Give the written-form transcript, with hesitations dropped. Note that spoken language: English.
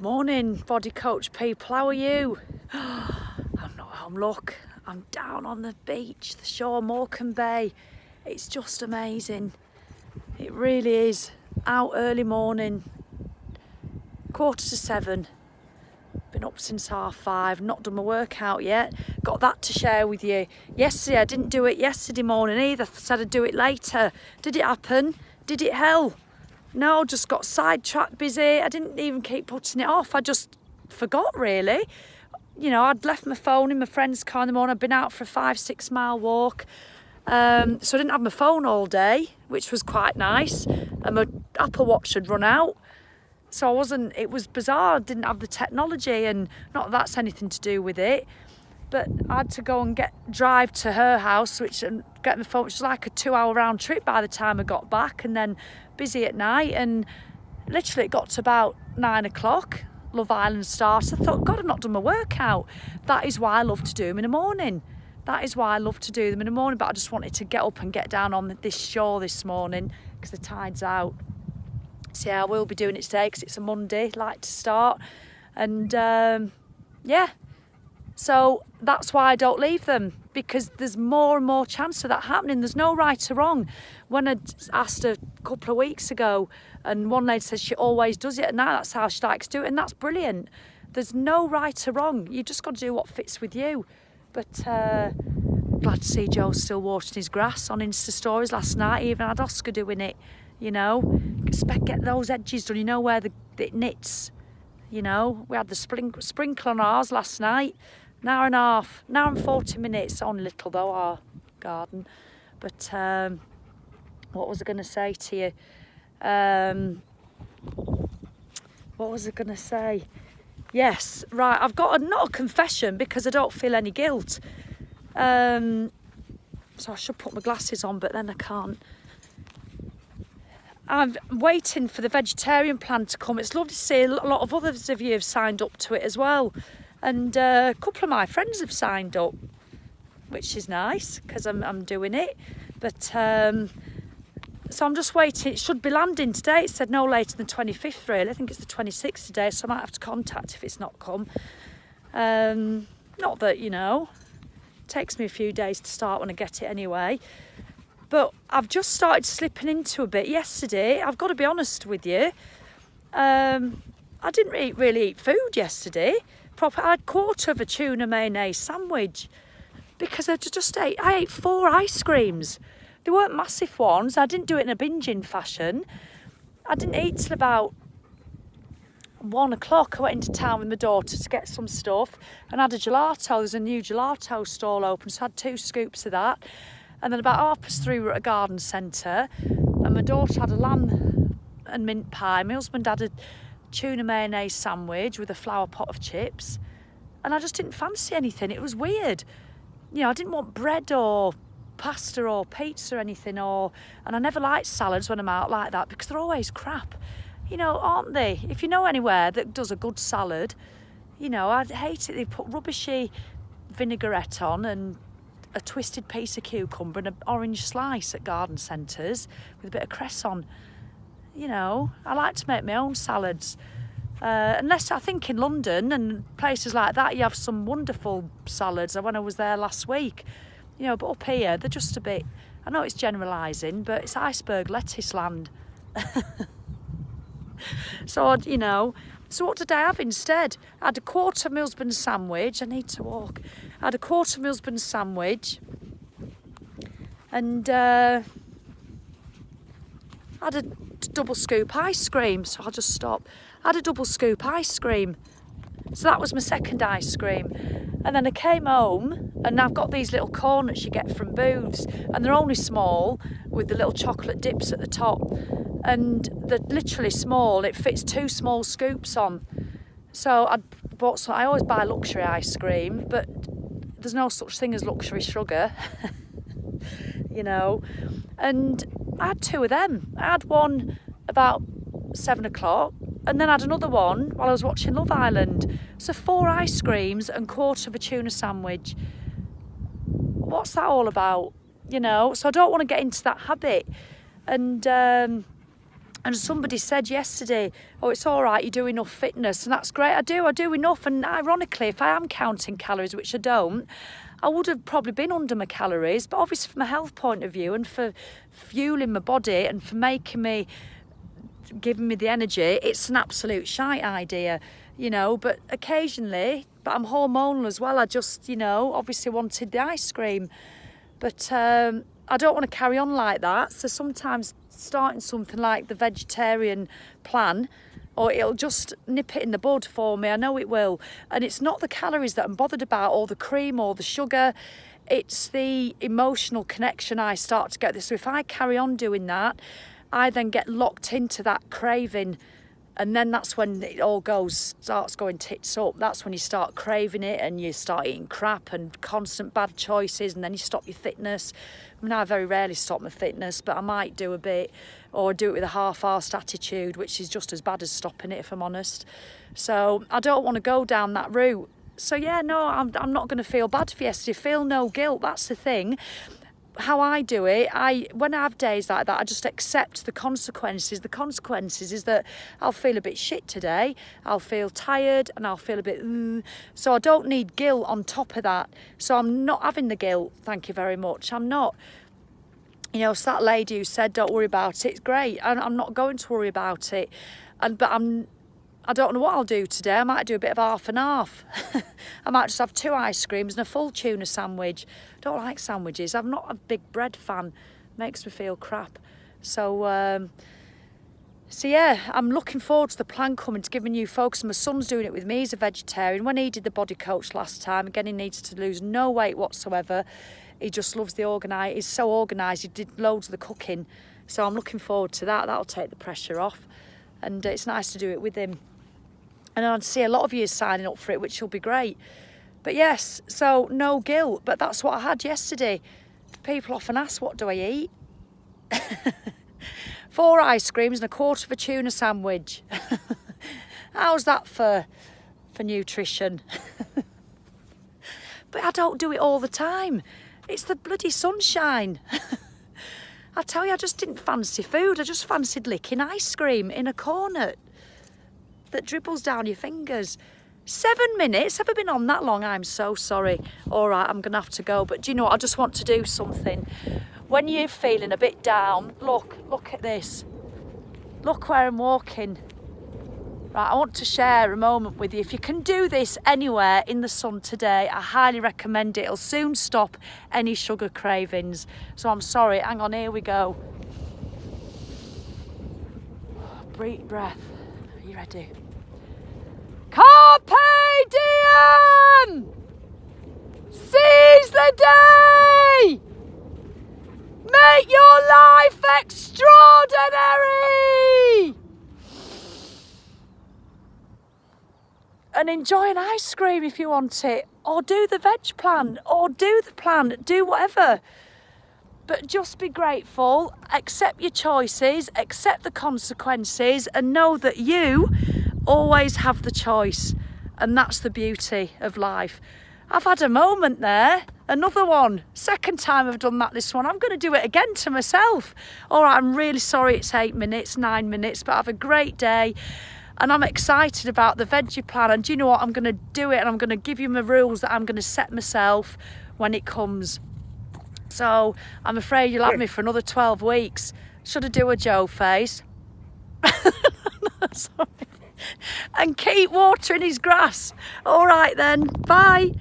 Morning, Bodycoach people, how are you? I'm not home, look, I'm down on the beach, the shore, Morecambe Bay. It's just amazing. It really is. Out early morning, 7:15. Been up since 5:30, not done my workout yet. Got that to share with you. Yesterday, I didn't do it yesterday morning either. Said I'd do it later. Did it happen? Did it hell? No, just got sidetracked, busy. I didn't even keep putting it off. I just forgot, really. You know, I'd left my phone in my friend's car in the morning. I'd been out for a 5-6 mile walk. So I didn't have my phone all day, which was quite nice. And my Apple Watch had run out. So it was bizarre. I didn't have the technology, and not that that's anything to do with it. But I had to go and drive to her house, and get my phone, which was like a 2-hour round trip by the time I got back, and then busy at night. And literally it got to about 9 o'clock, Love Island started. I thought, God, I've not done my workout. That is why I love to do them in the morning. That is why I love to do them in the morning. But I just wanted to get up and get down on this shore this morning because the tide's out. So yeah, I will be doing it today because it's a Monday, like to start. And yeah, so that's why I don't leave them, because there's more and more chance of that happening. There's no right or wrong. When I asked a couple of weeks ago, and one lady says she always does it at night, that's how she likes to do it, and that's brilliant. There's no right or wrong. You just got to do what fits with you. But glad to see Joe still watering his grass on Insta stories last night. Even had Oscar doing it, you know. Get those edges done, you know, where it knits. You know, we had the sprinkle on ours last night. An hour and a half, an hour and 40 minutes. Only little though, our garden. But what was I going to say to you? What was I going to say? Yes, right, I've got not a confession because I don't feel any guilt. So I should put my glasses on, but then I can't. I'm waiting for the vegetarian plan to come. It's lovely to see a lot of others of you have signed up to it as well. And a couple of my friends have signed up, which is nice because I'm doing it. But so I'm just waiting. It should be landing today. It said no later than the 25th, really. I think it's the 26th today, so I might have to contact if it's not come. Not that, you know, it takes me a few days to start when I get it anyway. But I've just started slipping into a bit yesterday. I've got to be honest with you. I didn't really eat food yesterday. I had a quarter of a tuna mayonnaise sandwich because I ate 4 ice creams. They weren't massive ones. I didn't do it in a binging fashion. I didn't eat till about 1 o'clock. I went into town with my daughter to get some stuff and had a gelato. There's a new gelato stall open, so I had 2 scoops of that. And then about 3:30 we were at a garden centre, and my daughter had a lamb and mint pie. My husband had a tuna mayonnaise sandwich with a flour pot of chips, and I just didn't fancy anything. It was weird. You know, I didn't want bread or pasta or pizza or anything, and I never like salads when I'm out like that because they're always crap. You know, aren't they? If you know anywhere that does a good salad, you know, I'd hate it. They put rubbishy vinaigrette on and a twisted piece of cucumber and an orange slice at garden centres with a bit of cress on. You know, I like to make my own salads. Unless I think in London and places like that, you have some wonderful salads. When I was there last week, you know, but up here, they're just a bit, I know it's generalising, but it's iceberg lettuce land. So, you know, so what did I have instead? I had a quarter of my husband's sandwich. I need to walk. I had a quarter of my husband's sandwich. And I had a double scoop ice cream. So I'll just stop. I had a double scoop ice cream. So that was my second ice cream. And then I came home and I've got these little cornets you get from Booths. And they're only small with the little chocolate dips at the top. And they're literally small. It fits 2 small scoops on. So I bought some. I always buy luxury ice cream, but there's no such thing as luxury sugar. You know. And I had 2 of them. I had one about 7 o'clock. And then I had another one while I was watching Love Island. So 4 ice creams and quarter of a tuna sandwich. What's that all about? You know, so I don't want to get into that habit. And And somebody said yesterday, oh, it's all right, you do enough fitness. And that's great, I do enough. And ironically, if I am counting calories, which I don't, I would have probably been under my calories. But obviously from a health point of view and for fueling my body and for giving me the energy, it's an absolute shite idea, you know. But occasionally, but I'm hormonal as well, I just, you know, obviously wanted the ice cream. But I don't want to carry on like that. So sometimes starting something like the vegetarian plan, or it'll just nip it in the bud for me. I know it will. And it's not the calories that I'm bothered about, or the cream or the sugar. It's the emotional connection I start to get. So if I carry on doing that, I then get locked into that craving. And then that's when it all starts going tits up. That's when you start craving it and you start eating crap and constant bad choices, and then you stop your fitness. I mean, I very rarely stop my fitness, but I might do a bit, or do it with a half-arsed attitude, which is just as bad as stopping it, if I'm honest. So I don't want to go down that route. So yeah, no, I'm not going to feel bad for yesterday. Feel no guilt, that's the thing. How I do it, when I have days like that, I just accept the consequences. The consequences is that I'll feel a bit shit today, I'll feel tired, and I'll feel a bit so I don't need guilt on top of that. So I'm not having the guilt, thank you very much. I'm not, you know, so that lady who said don't worry about it, it's great. I'm not going to worry about it. But I don't know what I'll do today. I might do a bit of half and half. I might just have 2 ice creams and a full tuna sandwich. I don't like sandwiches. I'm not a big bread fan. Makes me feel crap. So yeah, I'm looking forward to the plan coming to give a new focus. My son's doing it with me. He's a vegetarian. When he did the Bodycoach last time, again, he needs to lose no weight whatsoever. He just loves the organise. He's so organised. He did loads of the cooking. So I'm looking forward to that. That'll take the pressure off. And it's nice to do it with him. And I'd see a lot of you signing up for it, which will be great. But yes, so no guilt. But that's what I had yesterday. People often ask, what do I eat? 4 ice creams and a quarter of a tuna sandwich. How's that for nutrition? But I don't do it all the time. It's the bloody sunshine. I tell you, I just didn't fancy food. I just fancied licking ice cream in a corner that dribbles down your fingers. 7 minutes? Have I been on that long? I'm so sorry. All right, I'm going to have to go. But do you know what? I just want to do something. When you're feeling a bit down, look at this. Look where I'm walking. Right, I want to share a moment with you. If you can do this anywhere in the sun today, I highly recommend it. It'll soon stop any sugar cravings. So I'm sorry. Hang on, here we go. Deep breath. Are you ready? Carpe diem! Seize the day! Make your life extraordinary! And enjoy an ice cream if you want it, or do the veg plan, or do the plan, do whatever. But just be grateful, accept your choices, accept the consequences, and know that you always have the choice. And that's the beauty of life. I've had a moment there, another one. Second time I've done that this one. I'm going to do it again to myself. All right, I'm really sorry it's 8 minutes, 9 minutes, but have a great day. And I'm excited about the veggie plan. And do you know what? I'm going to do it, and I'm going to give you my rules that I'm going to set myself when it comes. So I'm afraid you'll have me for another 12 weeks. Should I do a Joe face? Sorry. And keep watering his grass. All right then, bye.